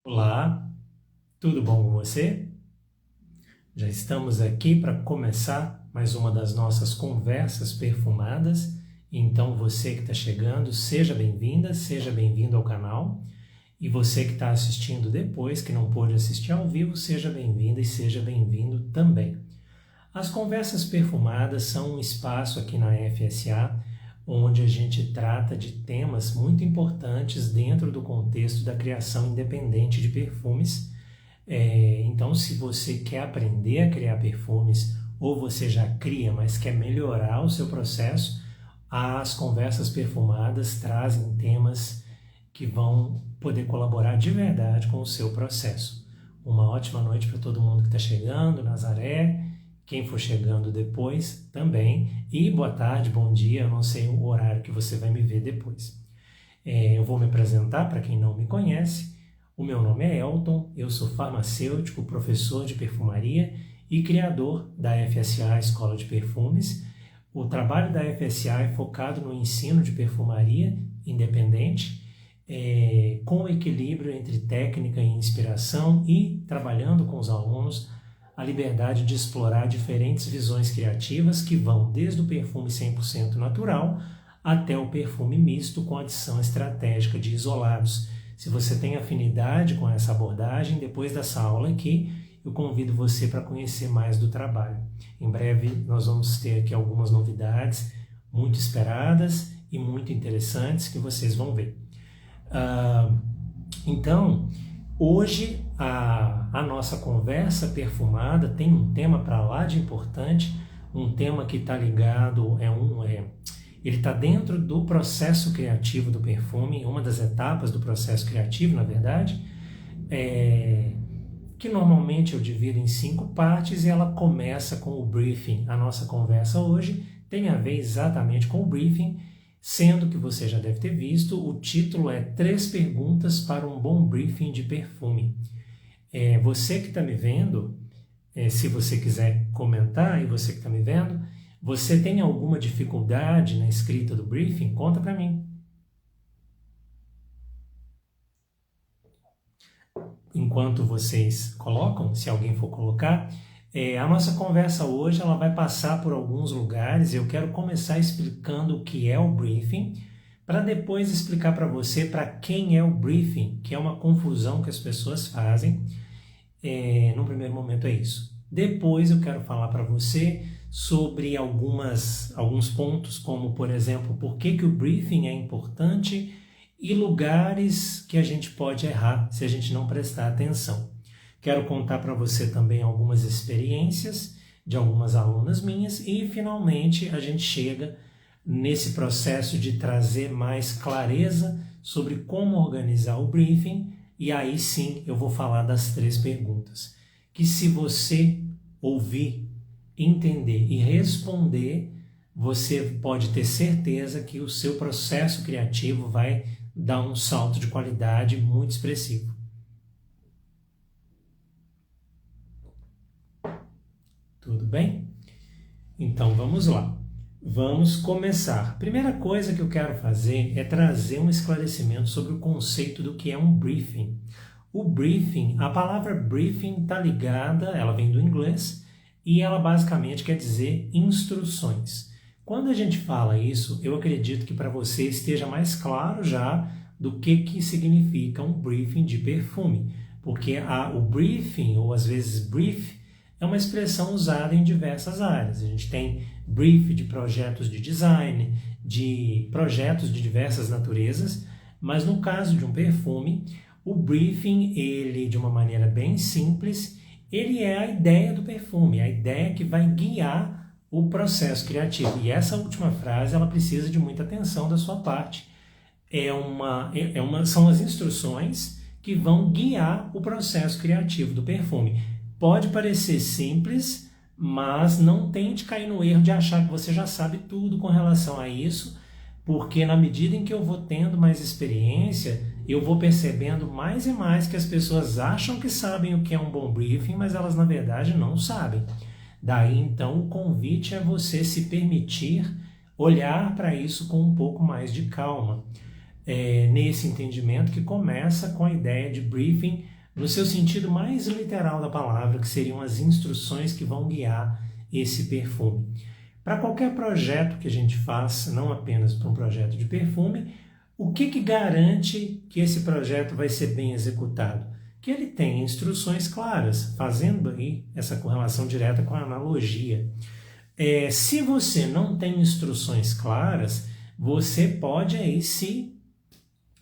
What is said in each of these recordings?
Olá, tudo bom com você? Já estamos aqui para começar mais uma das nossas conversas perfumadas. Então, você que está chegando, seja bem-vinda, seja bem-vindo ao canal. E você que está assistindo depois, que não pôde assistir ao vivo, seja bem-vinda e seja bem-vindo também. As conversas perfumadas são um espaço aqui na FSA onde a gente trata de temas muito importantes dentro do contexto da criação independente de perfumes. Então, se você quer aprender a criar perfumes ou você já cria, mas quer melhorar o seu processo, as conversas perfumadas trazem temas que vão poder colaborar de verdade com o seu processo. Uma ótima noite para todo mundo que está chegando, Nazaré, quem for chegando depois também, e boa tarde, bom dia, eu não sei o horário que você vai me ver depois. Eu vou me apresentar para quem não me conhece. O meu nome é Elton, eu sou farmacêutico, professor de perfumaria e criador da FSA Escola de Perfumes. O trabalho da FSA é focado no ensino de perfumaria independente, com equilíbrio entre técnica e inspiração e trabalhando com os alunos a liberdade de explorar diferentes visões criativas que vão desde o perfume 100% natural até o perfume misto com adição estratégica de isolados. Se você tem afinidade com essa abordagem, depois dessa aula aqui, eu convido você para conhecer mais do trabalho. Em breve nós vamos ter aqui algumas novidades muito esperadas e muito interessantes que vocês vão ver. Então, hoje a nossa conversa perfumada tem um tema para lá de importante, um tema que está ligado, ele está dentro do processo criativo do perfume, uma das etapas do processo criativo, na verdade, que normalmente eu divido em 5 partes e ela começa com o briefing. A nossa conversa hoje tem a ver exatamente com o briefing, sendo que você já deve ter visto, o título é 3 perguntas para um bom briefing de perfume. Você que está me vendo, se você quiser comentar, e você que está me vendo, você tem alguma dificuldade na escrita do briefing? Conta para mim. Enquanto vocês colocam, se alguém for colocar, a nossa conversa hoje ela vai passar por alguns lugares. Eu quero começar explicando o que é o briefing, para depois explicar para você para quem é o briefing, que é uma confusão que as pessoas fazem. No primeiro momento é isso. Depois eu quero falar para você sobre alguns pontos, como, por exemplo, por que o briefing é importante e lugares que a gente pode errar se a gente não prestar atenção. Quero contar para você também algumas experiências de algumas alunas minhas e, finalmente, a gente chega nesse processo de trazer mais clareza sobre como organizar o briefing, e aí sim eu vou falar das 3 perguntas, que se você ouvir, entender e responder, você pode ter certeza que o seu processo criativo vai dar um salto de qualidade muito expressivo. Tudo bem? Então vamos lá. Vamos começar. Primeira coisa que eu quero fazer é trazer um esclarecimento sobre o conceito do que é um briefing. O briefing, a palavra briefing está ligada, ela vem do inglês e ela basicamente quer dizer instruções. Quando a gente fala isso, eu acredito que para você esteja mais claro já do que significa um briefing de perfume, porque o briefing, ou às vezes brief, é uma expressão usada em diversas áreas. A gente tem brief de projetos de design, de projetos de diversas naturezas, mas no caso de um perfume, o briefing, ele, de uma maneira bem simples, ele é a ideia do perfume, a ideia que vai guiar o processo criativo. E essa última frase, ela precisa de muita atenção da sua parte. São as instruções que vão guiar o processo criativo do perfume. Pode parecer simples, mas não tente cair no erro de achar que você já sabe tudo com relação a isso, porque na medida em que eu vou tendo mais experiência, eu vou percebendo mais e mais que as pessoas acham que sabem o que é um bom briefing, mas elas na verdade não sabem. Daí então o convite é você se permitir olhar para isso com um pouco mais de calma. nesse entendimento que começa com a ideia de briefing no seu sentido mais literal da palavra, que seriam as instruções que vão guiar esse perfume. Para qualquer projeto que a gente faça, não apenas para um projeto de perfume, o que garante que esse projeto vai ser bem executado? Que ele tenha instruções claras, fazendo aí essa correlação direta com a analogia. Se você não tem instruções claras, você pode aí se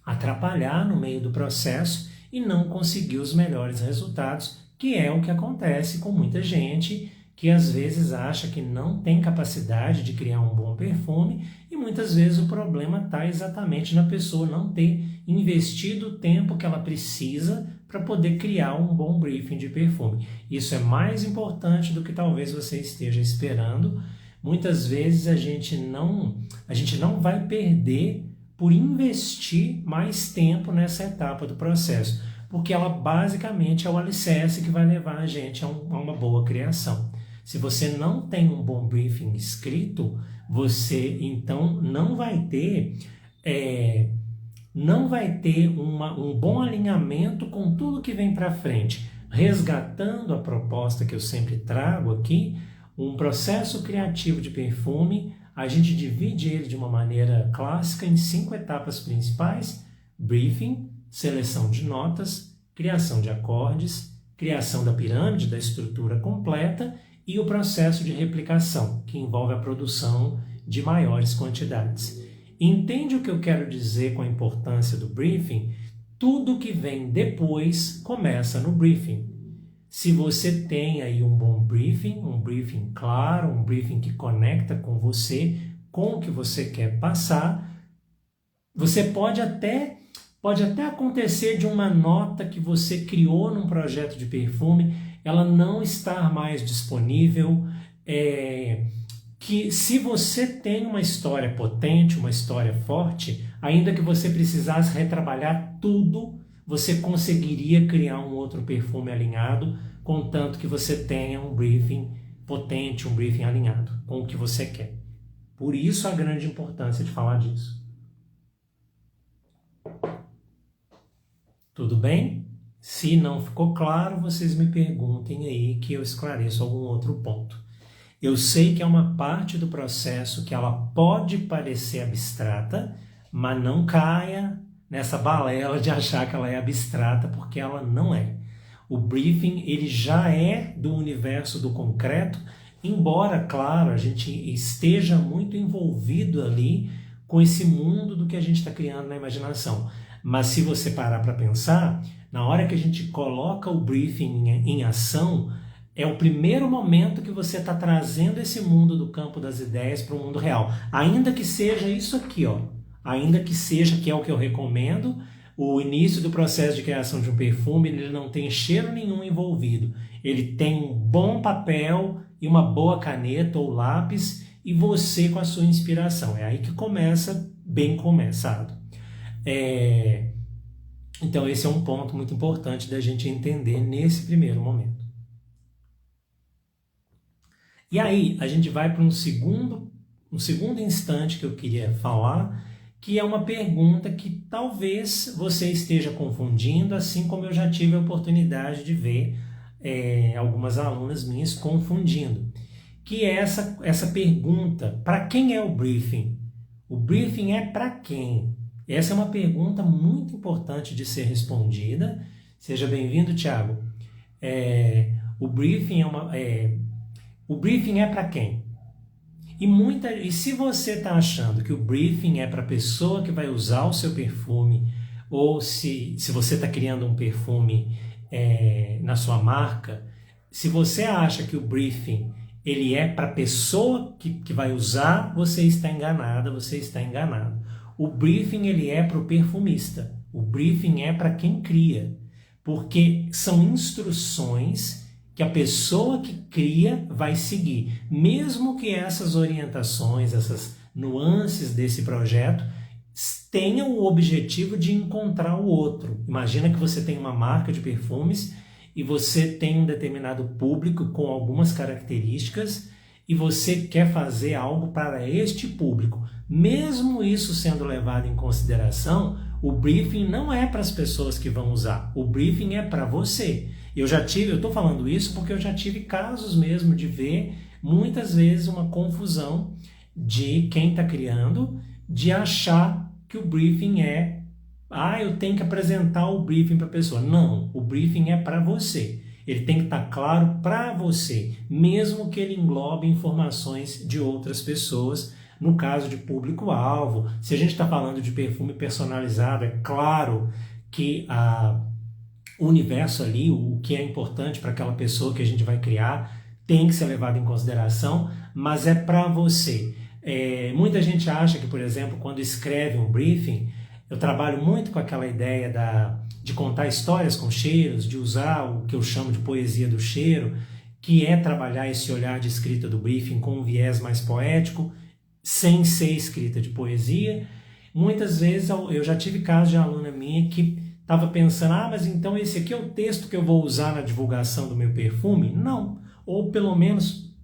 atrapalhar no meio do processo e não conseguir os melhores resultados, que é o que acontece com muita gente que às vezes acha que não tem capacidade de criar um bom perfume e muitas vezes o problema está exatamente na pessoa não ter investido o tempo que ela precisa para poder criar um bom briefing de perfume. Isso é mais importante do que talvez você esteja esperando. Muitas vezes a gente não vai perder por investir mais tempo nessa etapa do processo, porque ela basicamente é o alicerce que vai levar a gente a uma boa criação. Se você não tem um bom briefing escrito, você então não vai ter um bom alinhamento com tudo que vem para frente. Resgatando a proposta que eu sempre trago aqui, um processo criativo de perfume, a gente divide ele de uma maneira clássica em 5 etapas principais: briefing, seleção de notas, criação de acordes, criação da pirâmide, da estrutura completa, e o processo de replicação, que envolve a produção de maiores quantidades. Entende o que eu quero dizer com a importância do briefing? Tudo que vem depois começa no briefing. Se você tem aí um bom briefing, um briefing claro, um briefing que conecta com você, com o que você quer passar, você pode até acontecer de uma nota que você criou num projeto de perfume, ela não estar mais disponível, que se você tem uma história potente, uma história forte, ainda que você precisasse retrabalhar tudo, você conseguiria criar um outro perfume alinhado, contanto que você tenha um briefing potente, um briefing alinhado com o que você quer. Por isso a grande importância de falar disso. Tudo bem? Se não ficou claro, vocês me perguntem aí que eu esclareço algum outro ponto. Eu sei que é uma parte do processo que ela pode parecer abstrata, mas não caia nessa balela de achar que ela é abstrata, porque ela não é. O briefing ele já é do universo do concreto, embora, claro, a gente esteja muito envolvido ali com esse mundo do que a gente está criando na imaginação. Mas se você parar para pensar, na hora que a gente coloca o briefing em ação, é o primeiro momento que você está trazendo esse mundo do campo das ideias para o mundo real. Ainda que seja isso aqui, ó. Ainda que seja, que é o que eu recomendo, o início do processo de criação de um perfume, ele não tem cheiro nenhum envolvido. Ele tem um bom papel e uma boa caneta ou lápis e você com a sua inspiração. É aí que começa bem começado. Então esse é um ponto muito importante da gente entender nesse primeiro momento. E aí a gente vai para um segundo instante que eu queria falar, que é uma pergunta que talvez você esteja confundindo, assim como eu já tive a oportunidade de ver algumas alunas minhas confundindo, que é essa pergunta: para quem é o briefing? O briefing é para quem? Essa é uma pergunta muito importante de ser respondida. Seja bem-vindo, Thiago. O briefing é para quem? E se você está achando que o briefing é para a pessoa que vai usar o seu perfume, ou se você está criando um perfume na sua marca, se você acha que o briefing ele é para a pessoa que vai usar, você está enganada, você está enganado. O briefing ele é para o perfumista, o briefing é para quem cria, porque são instruções que a pessoa que cria vai seguir, mesmo que essas orientações, essas nuances desse projeto tenham o objetivo de encontrar o outro. Imagina que você tem uma marca de perfumes e você tem um determinado público com algumas características e você quer fazer algo para este público. Mesmo isso sendo levado em consideração, o briefing não é para as pessoas que vão usar, o briefing é para você. Eu estou falando isso porque eu já tive casos mesmo de ver muitas vezes uma confusão de quem está criando, de achar que o briefing eu tenho que apresentar o briefing para a pessoa. Não, o briefing é para você. Ele tem que estar claro para você, mesmo que ele englobe informações de outras pessoas, no caso de público-alvo. Se a gente está falando de perfume personalizado, é claro que o universo ali, o que é importante para aquela pessoa que a gente vai criar, tem que ser levado em consideração, mas é para você. Muita gente acha que, por exemplo, quando escreve um briefing, eu trabalho muito com aquela ideia de contar histórias com cheiros, de usar o que eu chamo de poesia do cheiro, que é trabalhar esse olhar de escrita do briefing com um viés mais poético, sem ser escrita de poesia. Muitas vezes eu já tive casos de aluna minha que estava pensando, mas então esse aqui é o texto que eu vou usar na divulgação do meu perfume? Não, ou pelo menos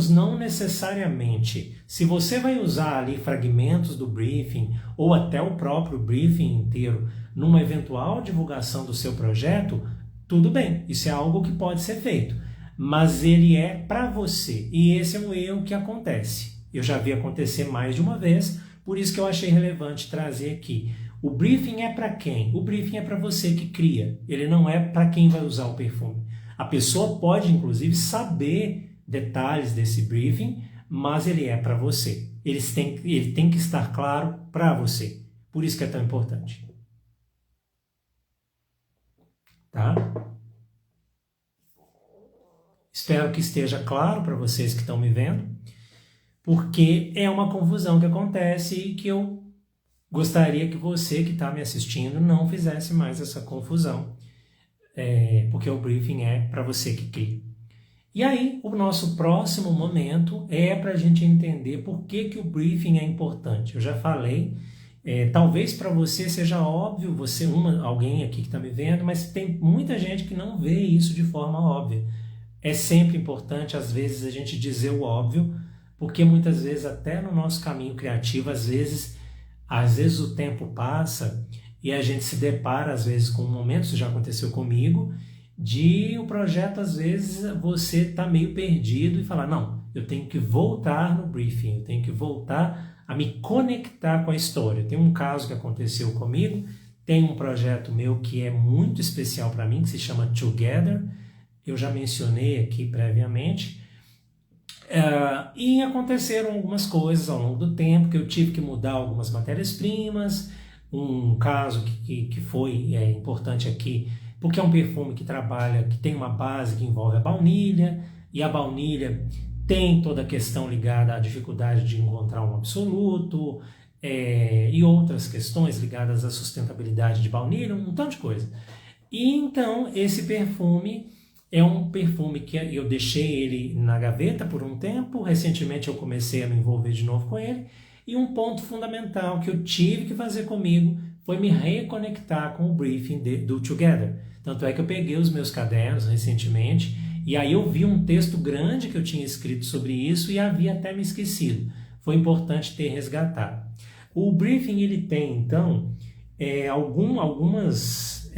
não necessariamente. Se você vai usar ali fragmentos do briefing ou até o próprio briefing inteiro numa eventual divulgação do seu projeto, tudo bem, isso é algo que pode ser feito, mas ele é para você, e esse é um erro que acontece. Eu já vi acontecer mais de uma vez, por isso que eu achei relevante trazer aqui. O briefing é para quem? O briefing é para você que cria, ele não é para quem vai usar o perfume. A pessoa pode, inclusive, saber detalhes desse briefing, mas ele é para você. Ele tem que estar claro para você. Por isso que é tão importante. Tá? Espero que esteja claro para vocês que estão me vendo, porque é uma confusão que acontece e que eu gostaria que você que está me assistindo não fizesse mais essa confusão. Porque o briefing é para você que cria. E aí, o nosso próximo momento é para a gente entender por que o briefing é importante. Eu já falei, talvez para você seja óbvio, alguém aqui que está me vendo, mas tem muita gente que não vê isso de forma óbvia. É sempre importante, às vezes, a gente dizer o óbvio, porque muitas vezes, até no nosso caminho criativo, às vezes o tempo passa e a gente se depara, às vezes, com momentos, isso já aconteceu comigo, de o projeto, às vezes, você está meio perdido e falar, não, eu tenho que voltar no briefing, eu tenho que voltar a me conectar com a história. Tem um caso que aconteceu comigo, tem um projeto meu que é muito especial para mim, que se chama Together, eu já mencionei aqui previamente, e aconteceram algumas coisas ao longo do tempo, que eu tive que mudar algumas matérias-primas. Um caso que foi importante aqui, porque é um perfume que tem uma base que envolve a baunilha, e a baunilha tem toda a questão ligada à dificuldade de encontrar um absoluto, e outras questões ligadas à sustentabilidade de baunilha, um tanto de coisa. E então esse perfume é um perfume que eu deixei ele na gaveta por um tempo, recentemente eu comecei a me envolver de novo com ele, e um ponto fundamental que eu tive que fazer comigo foi me reconectar com o briefing do Together. Tanto é que eu peguei os meus cadernos recentemente e aí eu vi um texto grande que eu tinha escrito sobre isso e havia até me esquecido. Foi importante ter resgatado. O briefing ele tem, então, algumas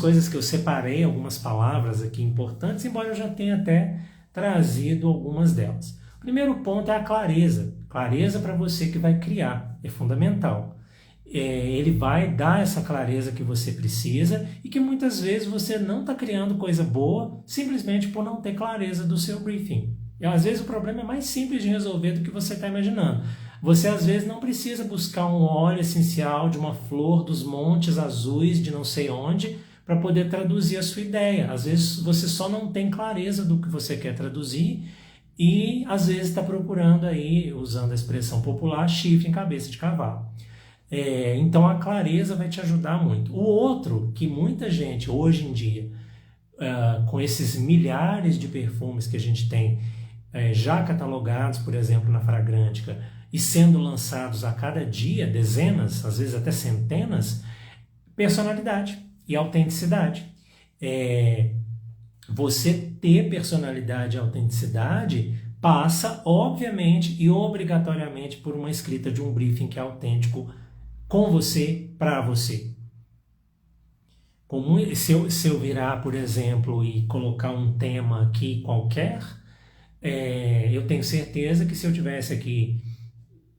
coisas que eu separei, algumas palavras aqui importantes, embora eu já tenha até trazido algumas delas. O primeiro ponto é a clareza. Clareza para você que vai criar, é fundamental. Ele vai dar essa clareza que você precisa e que muitas vezes você não está criando coisa boa simplesmente por não ter clareza do seu briefing. E às vezes o problema é mais simples de resolver do que você está imaginando. Você às vezes não precisa buscar um óleo essencial de uma flor dos montes azuis de não sei onde para poder traduzir a sua ideia. Às vezes você só não tem clareza do que você quer traduzir e às vezes está procurando aí, usando a expressão popular, chifre em cabeça de cavalo. Então a clareza vai te ajudar muito. O outro, que muita gente hoje em dia, com esses milhares de perfumes que a gente tem já catalogados, por exemplo, na Fragrantica, e sendo lançados a cada dia, dezenas, às vezes até centenas, personalidade e autenticidade. Você ter personalidade e autenticidade passa, obviamente e obrigatoriamente, por uma escrita de um briefing que é autêntico com você, para você. Se eu virar, por exemplo, e colocar um tema aqui qualquer, eu tenho certeza que se eu tivesse aqui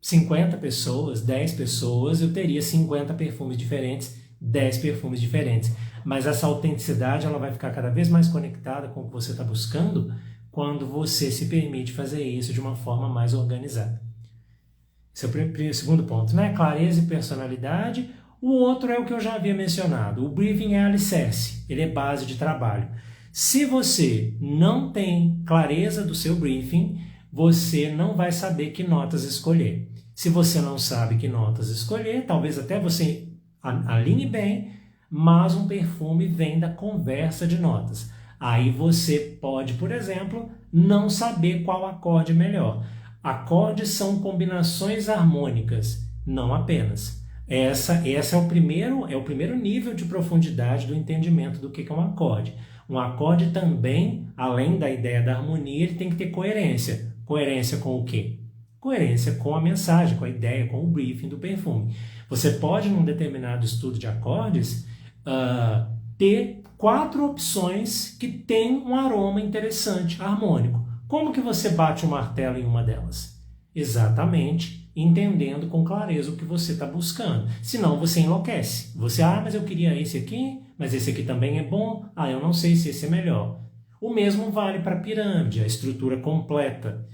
50 pessoas, 10 pessoas, eu teria 50 perfumes diferentes, 10 perfumes diferentes. Mas essa autenticidade ela vai ficar cada vez mais conectada com o que você está buscando quando você se permite fazer isso de uma forma mais organizada. Esse é o segundo ponto, né? Clareza e personalidade. O outro é o que eu já havia mencionado. O briefing é alicerce, ele é base de trabalho. Se você não tem clareza do seu briefing, você não vai saber que notas escolher. Se você não sabe que notas escolher, talvez até você alinhe bem, mas um perfume vem da conversa de notas. Aí você pode, por exemplo, não saber qual acorde é melhor. Acordes são combinações harmônicas, não apenas. Essa é o primeiro nível de profundidade do entendimento do que é um acorde. Um acorde também, além da ideia da harmonia, ele tem que ter coerência. Coerência com o quê? Coerência com a mensagem, com a ideia, com o briefing do perfume. Você pode, num determinado estudo de acordes, ter 4 opções que têm um aroma interessante, harmônico. Como que você bate o martelo em uma delas? Exatamente, entendendo com clareza o que você está buscando. Senão você enlouquece. Você, mas eu queria esse aqui, mas esse aqui também é bom. Eu não sei se esse é melhor. O mesmo vale para a pirâmide, a estrutura completa.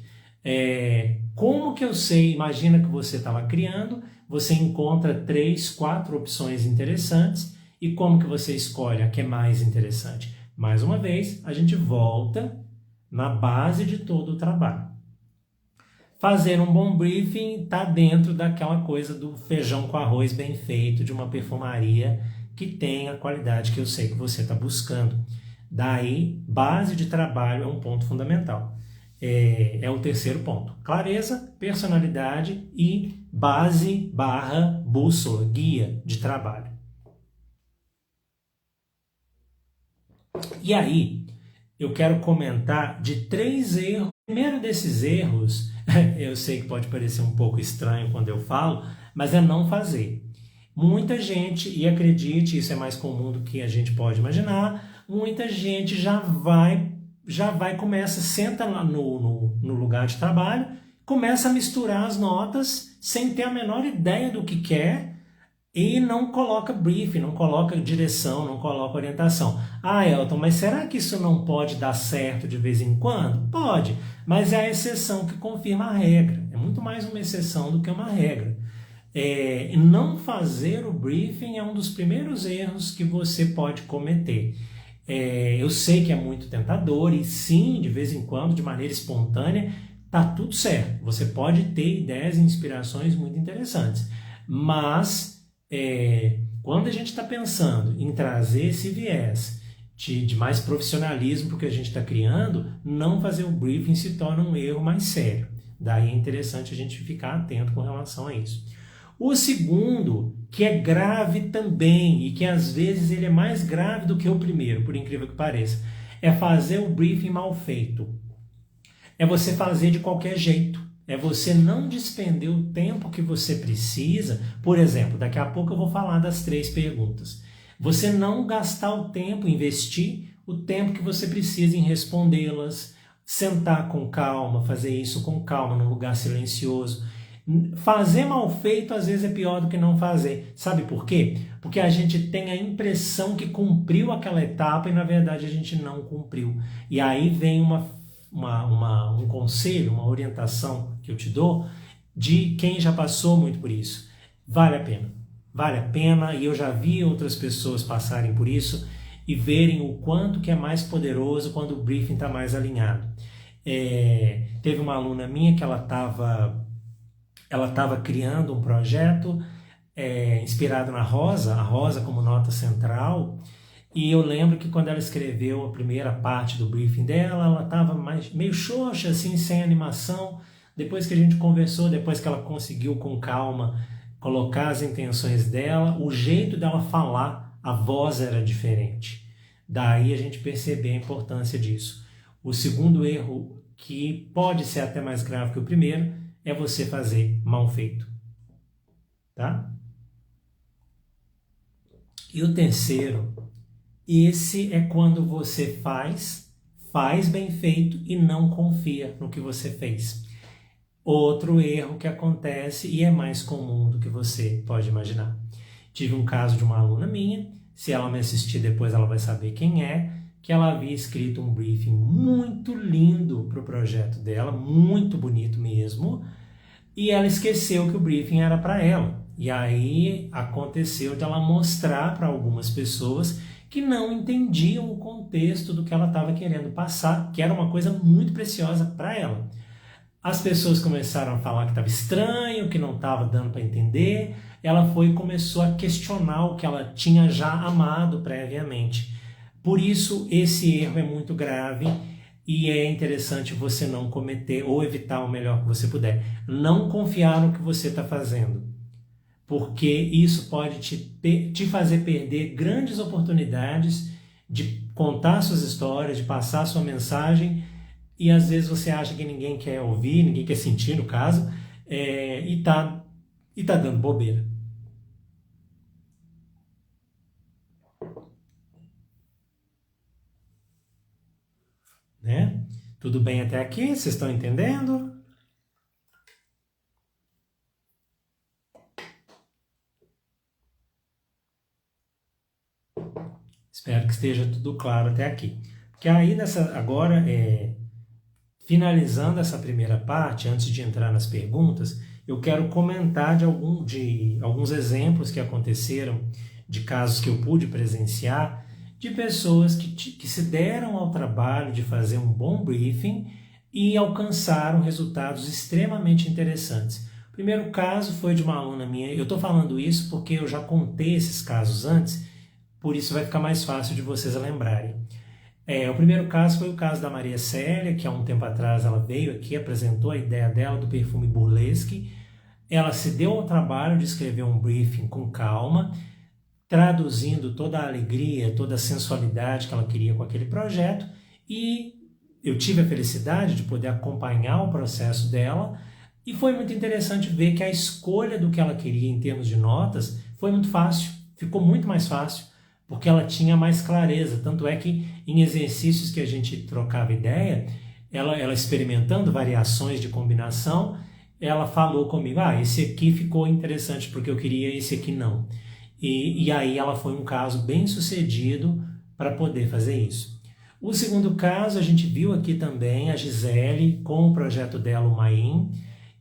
Como que eu sei? Imagina que você estava criando, você encontra 3, 4 opções interessantes e como que você escolhe a que é mais interessante? Mais uma vez, a gente volta na base de todo o trabalho. Fazer um bom briefing está dentro daquela coisa do feijão com arroz bem feito, de uma perfumaria que tem a qualidade que eu sei que você está buscando. Daí, base de trabalho é um ponto fundamental. É o terceiro ponto. Clareza, personalidade e base / bússola, guia de trabalho. E aí, eu quero comentar de 3 erros. O primeiro desses erros, eu sei que pode parecer um pouco estranho quando eu falo, mas é não fazer. Muita gente, e acredite, isso é mais comum do que a gente pode imaginar, muita gente já vai, senta lá no lugar de trabalho, começa a misturar as notas sem ter a menor ideia do que quer e não coloca briefing, não coloca direção, não coloca orientação. Elton, mas será que isso não pode dar certo de vez em quando? Pode, mas é a exceção que confirma a regra. É muito mais uma exceção do que uma regra. Não fazer o briefing é um dos primeiros erros que você pode cometer. Eu sei que é muito tentador e sim, de vez em quando, de maneira espontânea, tá tudo certo. Você pode ter ideias e inspirações muito interessantes, mas quando a gente está pensando em trazer esse viés de mais profissionalismo porque a gente está criando, não fazer o briefing se torna um erro mais sério. Daí é interessante a gente ficar atento com relação a isso. O segundo, que é grave também, e que às vezes ele é mais grave do que o primeiro, por incrível que pareça, é fazer o briefing mal feito. É você fazer de qualquer jeito. É você não despender o tempo que você precisa. Por exemplo, daqui a pouco eu vou falar das 3 perguntas. Você não gastar o tempo, investir o tempo que você precisa em respondê-las, sentar com calma, fazer isso com calma, num lugar silencioso. Fazer mal feito às vezes é pior do que não fazer. Sabe por quê? Porque a gente tem a impressão que cumpriu aquela etapa e na verdade a gente não cumpriu. E aí vem um conselho, uma orientação que eu te dou de quem já passou muito por isso. Vale a pena. Vale a pena, e eu já vi outras pessoas passarem por isso e verem o quanto que é mais poderoso quando o briefing está mais alinhado. Teve uma aluna minha que ela estava criando um projeto inspirado na Rosa, a Rosa como nota central, e eu lembro que quando ela escreveu a primeira parte do briefing dela, ela estava meio xoxa, assim, sem animação. Depois que a gente conversou, depois que ela conseguiu com calma colocar as intenções dela, o jeito dela falar, a voz era diferente. Daí a gente percebeu a importância disso. O segundo erro que pode ser até mais grave que o primeiro, é você fazer mal feito. Tá? E o terceiro, esse é quando você faz bem feito e não confia no que você fez. Outro erro que acontece e é mais comum do que você pode imaginar. Tive um caso de uma aluna minha, se ela me assistir depois ela vai saber quem é, que ela havia escrito um briefing muito lindo para o projeto dela, muito bonito mesmo, e ela esqueceu que o briefing era para ela. E aí aconteceu de ela mostrar para algumas pessoas que não entendiam o contexto do que ela estava querendo passar, que era uma coisa muito preciosa para ela. As pessoas começaram a falar que estava estranho, que não estava dando para entender. Ela foi e começou a questionar o que ela tinha já amado previamente. Por isso, esse erro é muito grave e é interessante você não cometer ou evitar o melhor que você puder. Não confiar no que você está fazendo, porque isso pode te fazer perder grandes oportunidades de contar suas histórias, de passar sua mensagem, e às vezes você acha que ninguém quer ouvir, ninguém quer sentir, no caso, e tá dando bobeira. Né? Tudo bem até aqui? Vocês estão entendendo? Espero que esteja tudo claro até aqui. Porque aí, agora, finalizando essa primeira parte, antes de entrar nas perguntas, eu quero comentar de alguns exemplos que aconteceram, de casos que eu pude presenciar, de pessoas que se deram ao trabalho de fazer um bom briefing e alcançaram resultados extremamente interessantes. O primeiro caso foi de uma aluna minha. Eu estou falando isso porque eu já contei esses casos antes, por isso vai ficar mais fácil de vocês lembrarem. O primeiro caso foi o caso da Maria Célia, que há um tempo atrás ela veio aqui, apresentou a ideia dela do perfume Burlesque. Ela se deu ao trabalho de escrever um briefing com calma, traduzindo toda a alegria, toda a sensualidade que ela queria com aquele projeto, e eu tive a felicidade de poder acompanhar o processo dela, e foi muito interessante ver que a escolha do que ela queria em termos de notas foi muito fácil, ficou muito mais fácil, porque ela tinha mais clareza. Tanto é que em exercícios que a gente trocava ideia, ela experimentando variações de combinação, ela falou comigo, esse aqui ficou interessante porque eu queria, esse aqui não. E aí ela foi um caso bem sucedido para poder fazer isso. O segundo caso, a gente viu aqui também a Gisele com o projeto dela, o Maim,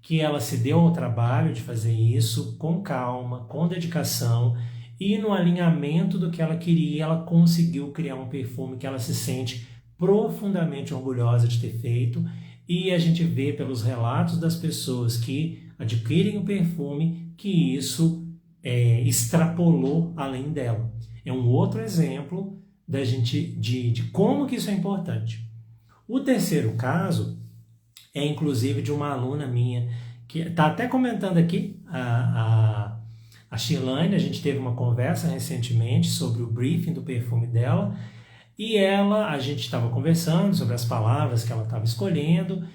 que ela se deu ao trabalho de fazer isso com calma, com dedicação, e no alinhamento do que ela queria, ela conseguiu criar um perfume que ela se sente profundamente orgulhosa de ter feito, e a gente vê pelos relatos das pessoas que adquirem o perfume que isso extrapolou além dela. É um outro exemplo da gente de como que isso é importante. O terceiro caso é inclusive de uma aluna minha, que está até comentando aqui, a Shirlane. A gente teve uma conversa recentemente sobre o briefing do perfume dela, e a gente estava conversando sobre as palavras que ela estava escolhendo,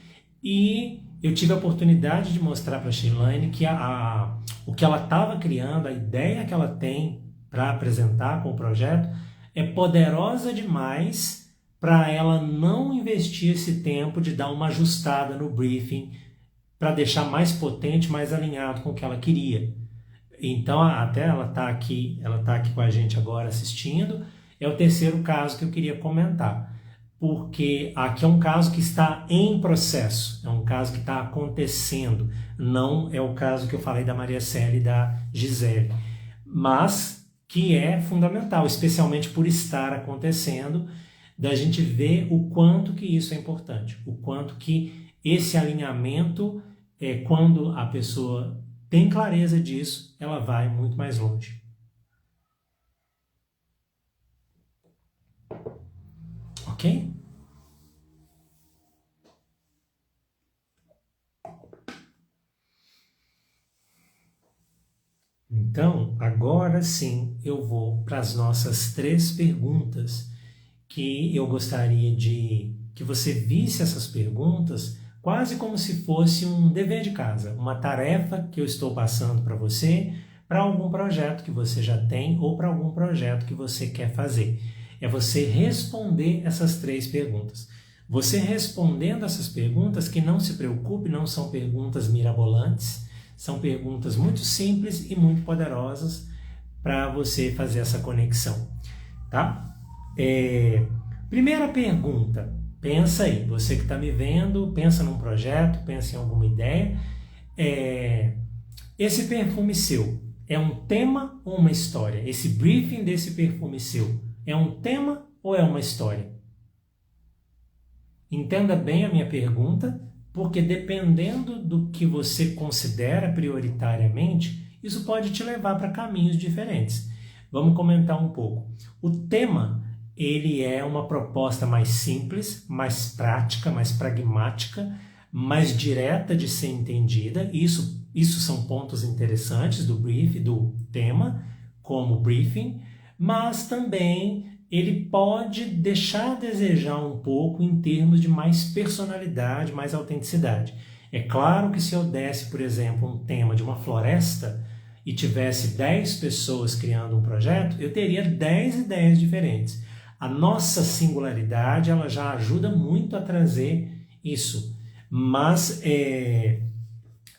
e eu tive a oportunidade de mostrar para a Shirlane que o que ela estava criando, a ideia que ela tem para apresentar com o projeto, é poderosa demais para ela não investir esse tempo de dar uma ajustada no briefing para deixar mais potente, mais alinhado com o que ela queria. Então, até ela está aqui com a gente agora assistindo. É o terceiro caso que eu queria comentar, porque aqui é um caso que está em processo, é um caso que está acontecendo, não é o caso que eu falei da Maria Célia e da Gisele, mas que é fundamental, especialmente por estar acontecendo, da gente ver o quanto que isso é importante, o quanto que esse alinhamento, quando a pessoa tem clareza disso, ela vai muito mais longe. Ok? Então, agora sim, eu vou para as nossas 3 perguntas que eu gostaria de que você visse essas perguntas quase como se fosse um dever de casa, uma tarefa que eu estou passando para você, para algum projeto que você já tem ou para algum projeto que você quer fazer. É você responder essas 3 perguntas. Você respondendo essas perguntas, que não se preocupe, não são perguntas mirabolantes, são perguntas muito simples e muito poderosas para você fazer essa conexão, tá? Primeira pergunta, pensa aí, você que está me vendo, pensa num projeto, pensa em alguma ideia. Esse perfume seu é um tema ou uma história? Esse briefing desse perfume seu é um tema ou é uma história? Entenda bem a minha pergunta, porque dependendo do que você considera prioritariamente, isso pode te levar para caminhos diferentes. Vamos comentar um pouco. O tema, ele é uma proposta mais simples, mais prática, mais pragmática, mais direta de ser entendida. Isso são pontos interessantes do brief, do tema, como briefing, mas também ele pode deixar a desejar um pouco em termos de mais personalidade, mais autenticidade. É claro que se eu desse, por exemplo, um tema de uma floresta e tivesse 10 pessoas criando um projeto, eu teria 10 ideias diferentes. A nossa singularidade, ela já ajuda muito a trazer isso. Mas é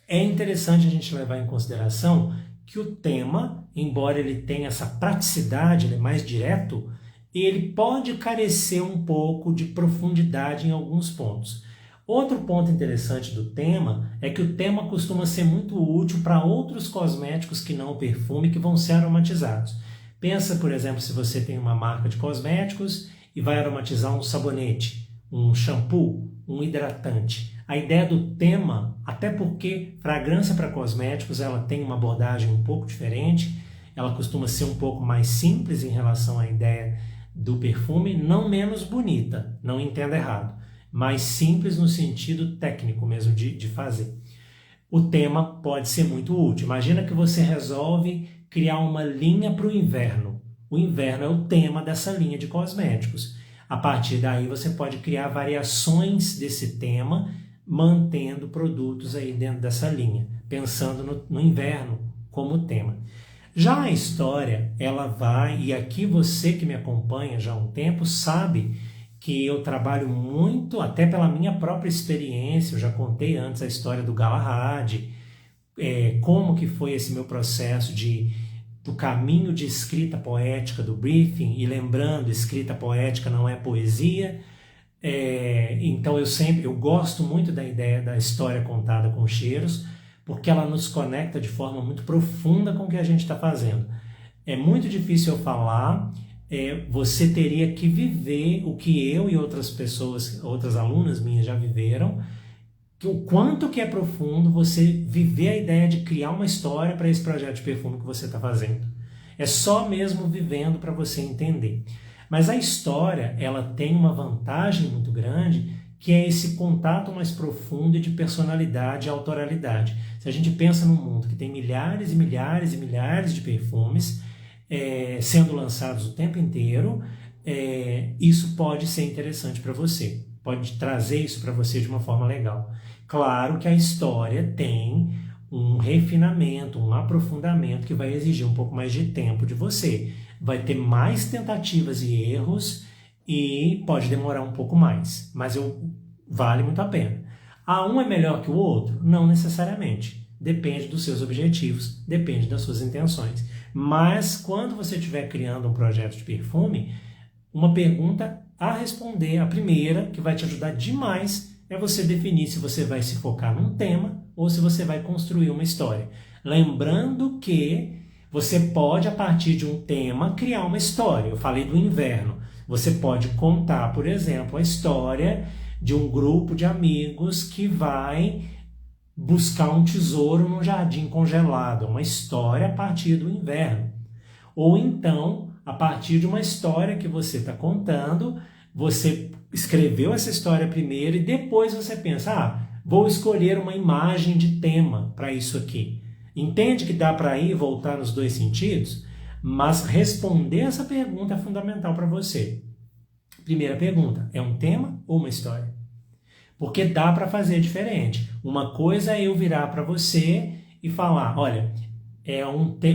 interessante a gente levar em consideração que o tema, embora ele tenha essa praticidade, ele é mais direto, ele pode carecer um pouco de profundidade em alguns pontos. Outro ponto interessante do tema é que o tema costuma ser muito útil para outros cosméticos que não o perfume, que vão ser aromatizados. Pensa, por exemplo, se você tem uma marca de cosméticos e vai aromatizar um sabonete, um shampoo, um hidratante. A ideia do tema, até porque fragrância para cosméticos ela tem uma abordagem um pouco diferente, ela costuma ser um pouco mais simples em relação à ideia do perfume, não menos bonita, não entenda errado, mas simples no sentido técnico mesmo de fazer. O tema pode ser muito útil. Imagina que você resolve criar uma linha para o inverno. O inverno é o tema dessa linha de cosméticos. A partir daí você pode criar variações desse tema, mantendo produtos aí dentro dessa linha, pensando no inverno como tema. Já a história, ela vai, e aqui você que me acompanha já há um tempo sabe que eu trabalho muito, até pela minha própria experiência, eu já contei antes a história do Galahad, como que foi esse meu processo do caminho de escrita poética do briefing, e lembrando, escrita poética não é poesia, então eu gosto muito da ideia da história contada com cheiros, porque ela nos conecta de forma muito profunda com o que a gente está fazendo. É muito difícil eu falar, você teria que viver o que eu e outras pessoas, outras alunas minhas já viveram, o quanto que é profundo você viver a ideia de criar uma história para esse projeto de perfume que você está fazendo. É só mesmo vivendo para você entender. Mas a história, ela tem uma vantagem muito grande, que é esse contato mais profundo de personalidade e autoralidade. Se a gente pensa num mundo que tem milhares e milhares e milhares de perfumes sendo lançados o tempo inteiro, isso pode ser interessante para você, pode trazer isso para você de uma forma legal. Claro que a história tem um refinamento, um aprofundamento que vai exigir um pouco mais de tempo de você. Vai ter mais tentativas e erros e pode demorar um pouco mais, mas vale muito a pena. Um é melhor que o outro? Não necessariamente. Depende dos seus objetivos, depende das suas intenções. Mas quando você estiver criando um projeto de perfume, uma pergunta a responder, a primeira, que vai te ajudar demais, é você definir se você vai se focar num tema ou se você vai construir uma história. Lembrando que você pode, a partir de um tema, criar uma história. Eu falei do inverno. Você pode contar, por exemplo, a história de um grupo de amigos que vai buscar um tesouro num jardim congelado. Uma história a partir do inverno. Ou então, a partir de uma história que você está contando, você escreveu essa história primeiro e depois você pensa, vou escolher uma imagem de tema para isso aqui. Entende que dá para ir e voltar nos dois sentidos? Mas responder essa pergunta é fundamental para você. Primeira pergunta, é um tema ou uma história? Porque dá para fazer diferente. Uma coisa é eu virar para você e falar, olha,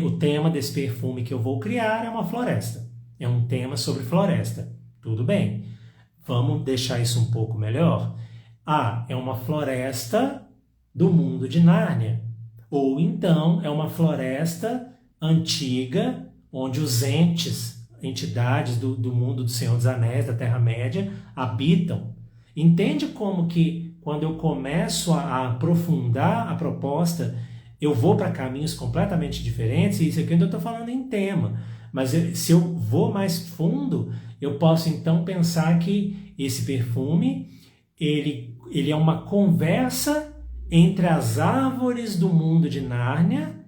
o tema desse perfume que eu vou criar é uma floresta. É um tema sobre floresta. Tudo bem. Vamos deixar isso um pouco melhor? Ah, é uma floresta do mundo de Nárnia. Ou então é uma floresta antiga, onde os entidades do mundo do Senhor dos Anéis, da Terra-média, habitam. Entende como que quando eu começo a aprofundar a proposta, eu vou para caminhos completamente diferentes? E isso aqui eu ainda estou falando em tema. Mas se eu vou mais fundo, eu posso então pensar que esse perfume, ele é uma conversa entre as árvores do mundo de Nárnia,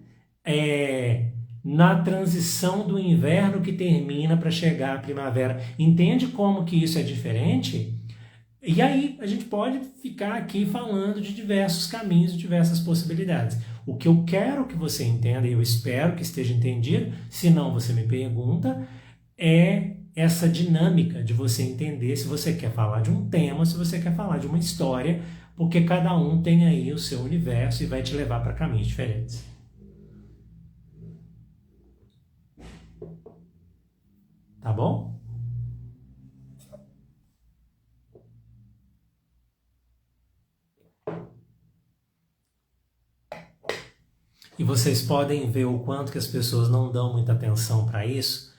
na transição do inverno que termina para chegar a primavera. Entende como que isso é diferente? E aí a gente pode ficar aqui falando de diversos caminhos, de diversas possibilidades. O que eu quero que você entenda, e eu espero que esteja entendido, se não você me pergunta, é essa dinâmica de você entender se você quer falar de um tema, se você quer falar de uma história, porque cada um tem aí o seu universo e vai te levar para caminhos diferentes. Tá bom? E vocês podem ver o quanto que as pessoas não dão muita atenção para isso,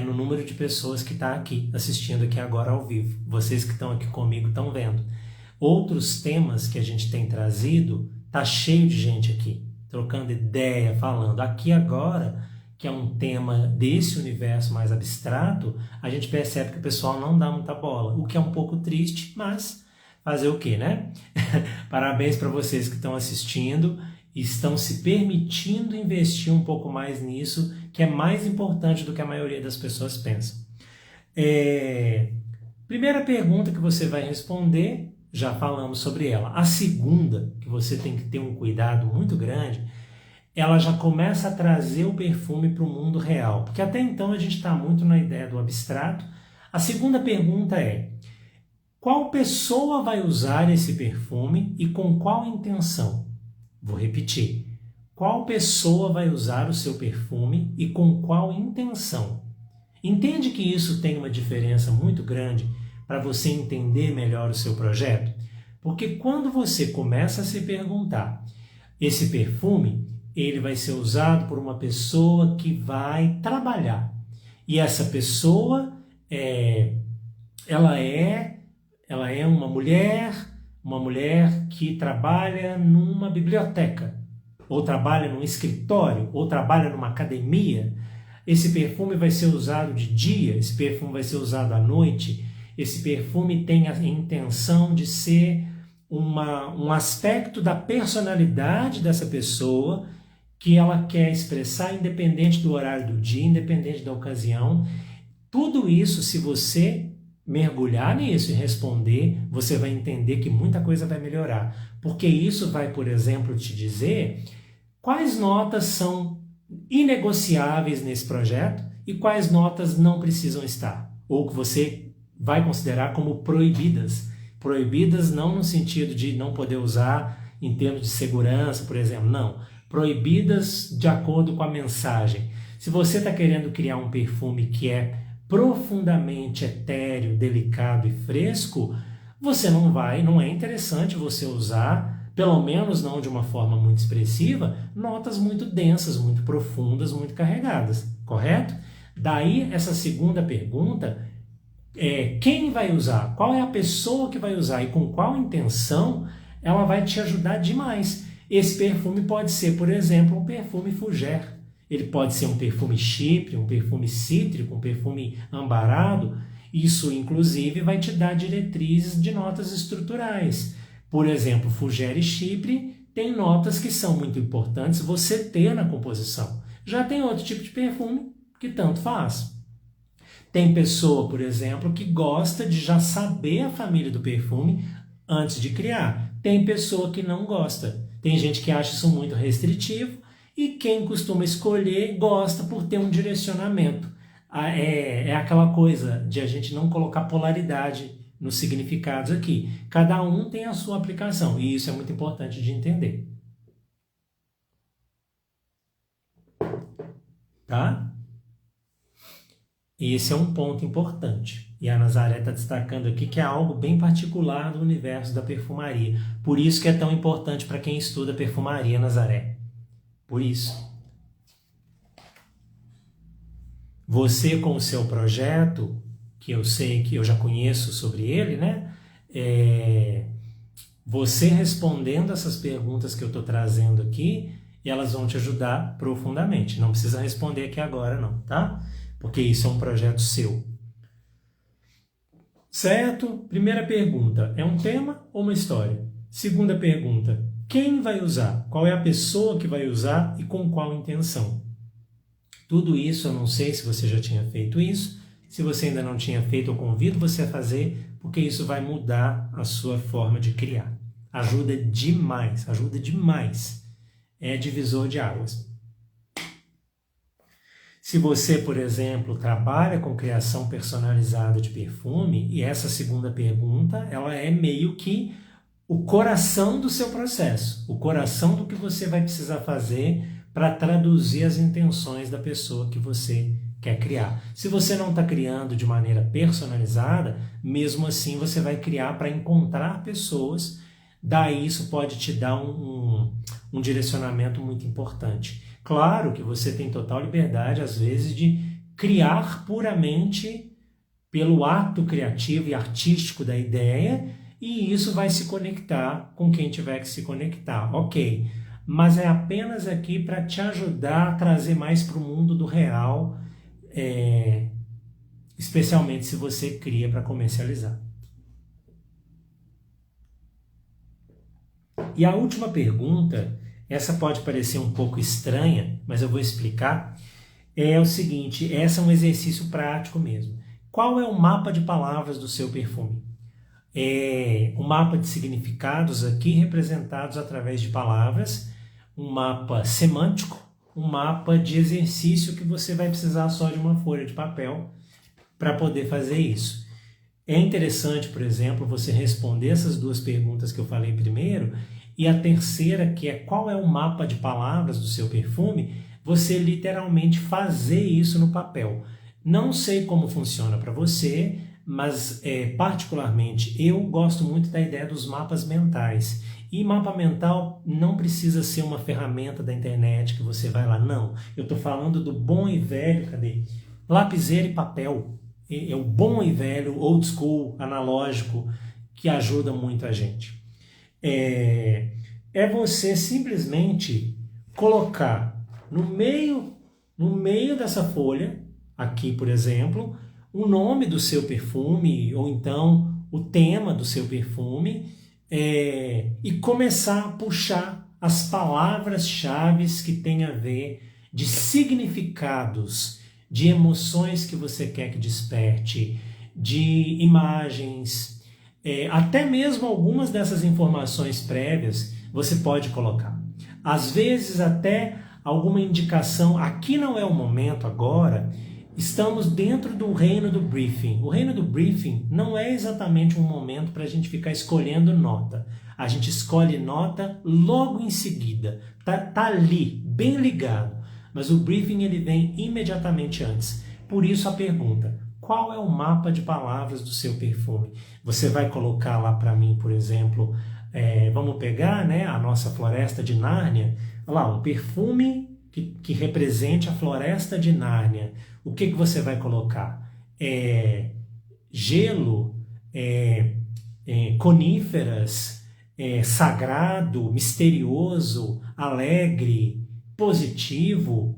no número de pessoas que está aqui, assistindo aqui agora ao vivo. Vocês que estão aqui comigo estão vendo. Outros temas que a gente tem trazido, tá cheio de gente aqui, trocando ideia, falando. Aqui agora, que é um tema desse universo mais abstrato, a gente percebe que o pessoal não dá muita bola, o que é um pouco triste, mas fazer o quê, né? Parabéns para vocês que estão assistindo e estão se permitindo investir um pouco mais nisso, que é mais importante do que a maioria das pessoas pensam. Primeira pergunta que você vai responder, já falamos sobre ela. A segunda, que você tem que ter um cuidado muito grande, ela já começa a trazer o perfume para o mundo real, porque até então a gente está muito na ideia do abstrato. A segunda pergunta é, qual pessoa vai usar esse perfume e com qual intenção? Vou repetir. Qual pessoa vai usar o seu perfume e com qual intenção? Entende que isso tem uma diferença muito grande para você entender melhor o seu projeto? Porque quando você começa a se perguntar, esse perfume, ele vai ser usado por uma pessoa que vai trabalhar. E essa pessoa, ela é uma mulher que trabalha numa biblioteca, ou trabalha num escritório, ou trabalha numa academia. Esse perfume vai ser usado de dia, esse perfume vai ser usado à noite, esse perfume tem a intenção de ser um aspecto da personalidade dessa pessoa que ela quer expressar independente do horário do dia, independente da ocasião. Tudo isso, se você mergulhar nisso e responder, você vai entender que muita coisa vai melhorar. Porque isso vai, por exemplo, te dizer quais notas são inegociáveis nesse projeto e quais notas não precisam estar, ou que você vai considerar como proibidas. Proibidas não no sentido de não poder usar em termos de segurança, por exemplo, não. Proibidas de acordo com a mensagem. Se você está querendo criar um perfume que é profundamente etéreo, delicado e fresco, você não é interessante você usar, pelo menos não de uma forma muito expressiva, notas muito densas, muito profundas, muito carregadas, correto? Daí essa segunda pergunta é quem vai usar, qual é a pessoa que vai usar e com qual intenção, ela vai te ajudar demais. Esse perfume pode ser, por exemplo, um perfume fougère. Ele pode ser um perfume chipre, um perfume cítrico, um perfume ambarado. Isso, inclusive, vai te dar diretrizes de notas estruturais. Por exemplo, fougère e chipre tem notas que são muito importantes você ter na composição. Já tem outro tipo de perfume que tanto faz. Tem pessoa, por exemplo, que gosta de já saber a família do perfume antes de criar. Tem pessoa que não gosta. Tem gente que acha isso muito restritivo. E quem costuma escolher gosta por ter um direcionamento. é aquela coisa de a gente não colocar polaridade nos significados aqui. Cada um tem a sua aplicação, e isso é muito importante de entender. Tá? Esse é um ponto importante. E a Nazaré está destacando aqui que é algo bem particular do universo da perfumaria. Por isso que é tão importante para quem estuda perfumaria, Nazaré. Por isso. Você com o seu projeto, que eu sei que eu já conheço sobre ele, né? Você respondendo essas perguntas que eu estou trazendo aqui, e elas vão te ajudar profundamente. Não precisa responder aqui agora não, tá? Porque isso é um projeto seu. Certo? Primeira pergunta, é um tema ou uma história? Segunda pergunta, quem vai usar? Qual é a pessoa que vai usar e com qual intenção? Tudo isso, eu não sei se você já tinha feito isso. Se você ainda não tinha feito, eu convido você a fazer, porque isso vai mudar a sua forma de criar. Ajuda demais, ajuda demais. É divisor de águas. Se você, por exemplo, trabalha com criação personalizada de perfume, e essa segunda pergunta, ela é meio que o coração do seu processo, o coração do que você vai precisar fazer para traduzir as intenções da pessoa que você quer criar. Se você não está criando de maneira personalizada, mesmo assim você vai criar para encontrar pessoas, daí isso pode te dar um direcionamento muito importante. Claro que você tem total liberdade, às vezes, de criar puramente pelo ato criativo e artístico da ideia, e isso vai se conectar com quem tiver que se conectar. Ok, mas é apenas aqui para te ajudar a trazer mais para o mundo do real, especialmente se você cria para comercializar. E a última pergunta, essa pode parecer um pouco estranha, mas eu vou explicar, é o seguinte, esse é um exercício prático mesmo. Qual é o mapa de palavras do seu perfume? É um mapa de significados aqui representados através de palavras, um mapa semântico, um mapa de exercício que você vai precisar só de uma folha de papel para poder fazer isso. É interessante, por exemplo, você responder essas duas perguntas que eu falei primeiro, e a terceira, que é qual é o mapa de palavras do seu perfume, você literalmente fazer isso no papel. Não sei como funciona para você, mas particularmente eu gosto muito da ideia dos mapas mentais. E mapa mental não precisa ser uma ferramenta da internet que você vai lá, não. Eu estou falando do bom e velho, cadê? Lapiseira e papel. É o bom e velho, old school, analógico, que ajuda muito a gente. É você simplesmente colocar no meio dessa folha, aqui por exemplo, o nome do seu perfume, ou então o tema do seu perfume, e começar a puxar as palavras-chave que têm a ver de significados, de emoções que você quer que desperte, de imagens, até mesmo algumas dessas informações prévias você pode colocar. Às vezes até alguma indicação, aqui não é o momento agora, estamos dentro do reino do briefing. O reino do briefing não é exatamente um momento para a gente ficar escolhendo nota. A gente escolhe nota logo em seguida, tá ali, bem ligado. Mas o briefing ele vem imediatamente antes. Por isso a pergunta, qual é o mapa de palavras do seu perfume? Você vai colocar lá para mim, por exemplo, vamos pegar, né, a nossa floresta de Nárnia, lá, um perfume que represente a floresta de Nárnia. O que você vai colocar? Gelo, coníferas, sagrado, misterioso, alegre, positivo,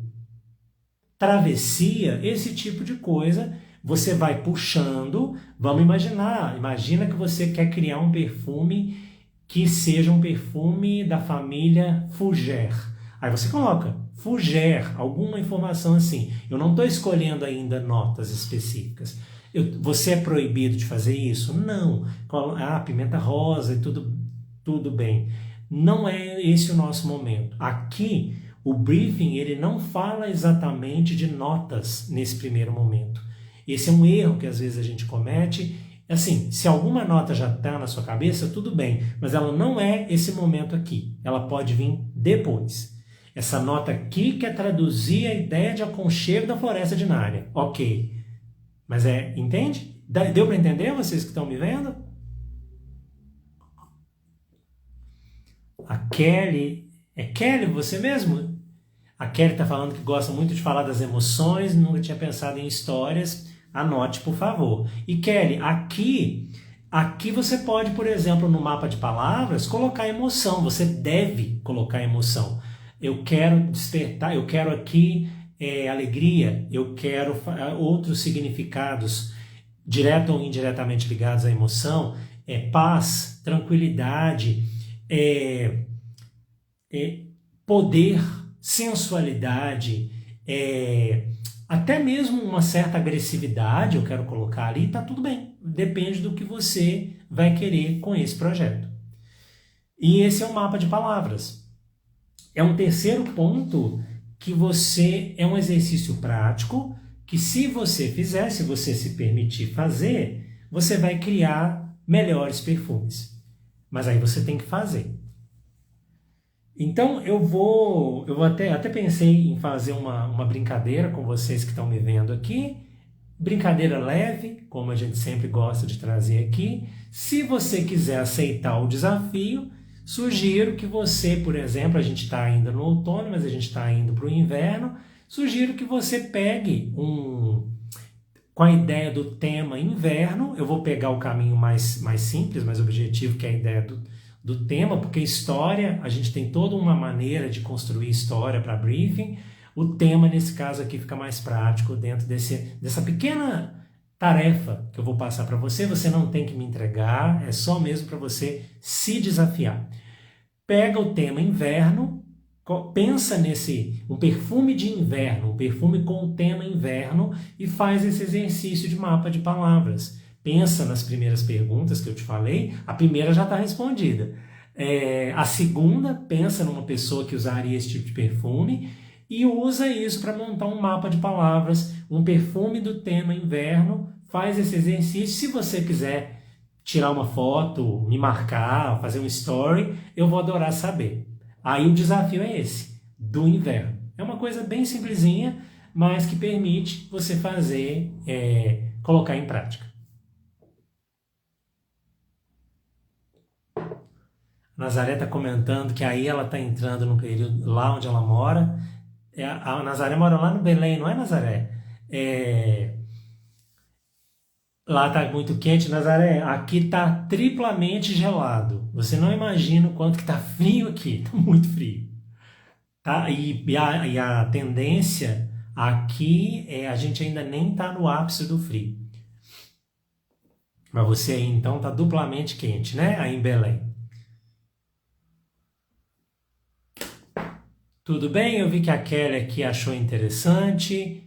travessia, esse tipo de coisa, você vai puxando. Vamos imagina que você quer criar um perfume que seja um perfume da família Fougère. Aí você coloca Fougère, alguma informação assim. Eu não estou escolhendo ainda notas específicas. Você é proibido de fazer isso? Não. Pimenta rosa e tudo bem. Não é esse o nosso momento. Aqui, O briefing, ele não fala exatamente de notas nesse primeiro momento. Esse é um erro que às vezes a gente comete. Assim, se alguma nota já está na sua cabeça, tudo bem, mas ela não é esse momento aqui. Ela pode vir depois. Essa nota aqui quer traduzir a ideia de aconchego da floresta de Nárnia. Ok. Mas entende? Deu para entender, vocês que estão me vendo? A Kelly... É Kelly, você mesmo? A Kelly está falando que gosta muito de falar das emoções, nunca tinha pensado em histórias. Anote, por favor. E Kelly, aqui você pode, por exemplo, no mapa de palavras, colocar emoção. Você deve colocar emoção. Eu quero despertar, eu quero aqui alegria, eu quero outros significados, direto ou indiretamente ligados à emoção, paz, tranquilidade, poder, sensualidade, até mesmo uma certa agressividade, eu quero colocar ali, tá tudo bem. Depende do que você vai querer com esse projeto. E esse é um mapa de palavras. É um terceiro ponto que é um exercício prático que se você fizer, se você se permitir fazer, você vai criar melhores perfumes. Mas aí você tem que fazer. Então eu até pensei em fazer uma brincadeira com vocês que estão me vendo aqui. Brincadeira leve, como a gente sempre gosta de trazer aqui. Se você quiser aceitar o desafio, sugiro que você, por exemplo, a gente está ainda no outono, mas a gente está indo para o inverno, sugiro que você pegue com a ideia do tema inverno. Eu vou pegar o caminho mais simples, mais objetivo, que é a ideia do tema, porque história, a gente tem toda uma maneira de construir história para briefing. O tema, nesse caso aqui, fica mais prático dentro dessa pequena tarefa que eu vou passar para você. Você não tem que me entregar, é só mesmo para você se desafiar. Pega o tema inverno, pensa um perfume de inverno, um perfume com o tema inverno e faz esse exercício de mapa de palavras. Pensa nas primeiras perguntas que eu te falei, a primeira já está respondida. A segunda, pensa numa pessoa que usaria esse tipo de perfume e usa isso para montar um mapa de palavras, um perfume do tema inverno, faz esse exercício. Se você quiser tirar uma foto, me marcar, fazer um story, eu vou adorar saber. Aí o desafio é esse, do inverno. É uma coisa bem simplesinha, mas que permite você fazer, colocar em prática. Nazaré está comentando que aí ela está entrando no período lá onde ela mora. A Nazaré mora lá no Belém, não é, Nazaré? Lá está muito quente, Nazaré. Aqui está triplamente gelado. Você não imagina o quanto que está frio aqui. Está muito frio. Tá? E a tendência aqui a gente ainda nem está no ápice do frio. Mas você aí então está duplamente quente, né? Aí em Belém. Tudo bem? Eu vi que a Kelly aqui achou interessante.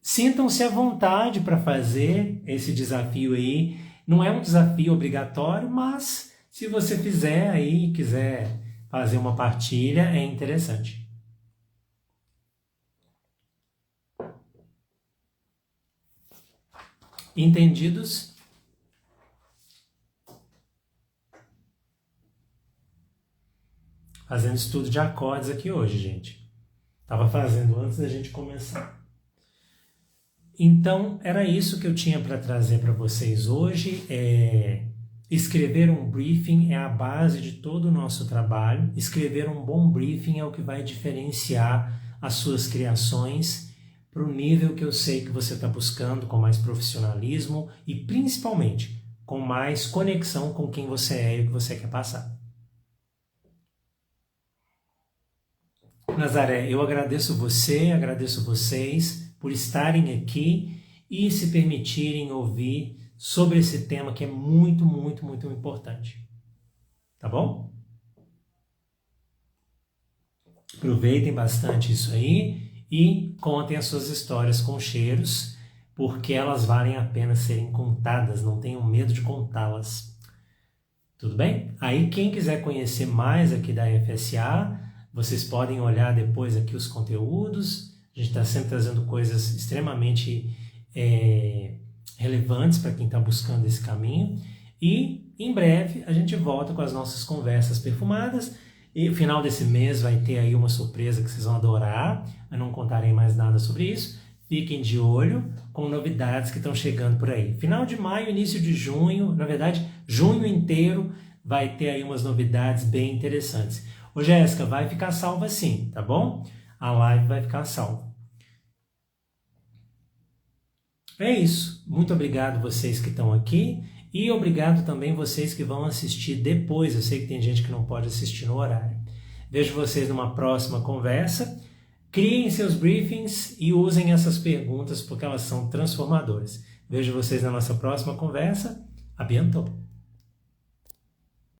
Sintam-se à vontade para fazer esse desafio aí. Não é um desafio obrigatório, mas se você fizer aí e quiser fazer uma partilha, é interessante. Entendidos? Fazendo estudo de acordes aqui hoje, gente. Estava fazendo antes da gente começar. Então, era isso que eu tinha para trazer para vocês hoje. Escrever um briefing é a base de todo o nosso trabalho. Escrever um bom briefing é o que vai diferenciar as suas criações para o nível que eu sei que você está buscando, com mais profissionalismo e, principalmente, com mais conexão com quem você é e o que você quer passar. Nazaré, eu agradeço agradeço vocês por estarem aqui e se permitirem ouvir sobre esse tema que é muito, muito, muito importante. Tá bom? Aproveitem bastante isso aí e contem as suas histórias com cheiros, porque elas valem a pena serem contadas, não tenham medo de contá-las. Tudo bem? Aí quem quiser conhecer mais aqui da FSA, Vocês podem olhar depois aqui os conteúdos. A gente está sempre trazendo coisas extremamente relevantes para quem está buscando esse caminho. E em breve a gente volta com as nossas conversas perfumadas. E no final desse mês vai ter aí uma surpresa que vocês vão adorar. Eu não contarei mais nada sobre isso. Fiquem de olho com novidades que estão chegando por aí. Final de maio, início de junho, na verdade, junho inteiro vai ter aí umas novidades bem interessantes. Ô Jéssica, vai ficar salva sim, tá bom? A live vai ficar salva. É isso. Muito obrigado vocês que estão aqui e obrigado também vocês que vão assistir depois. Eu sei que tem gente que não pode assistir no horário. Vejo vocês numa próxima conversa. Criem seus briefings e usem essas perguntas porque elas são transformadoras. Vejo vocês na nossa próxima conversa. A bientôt!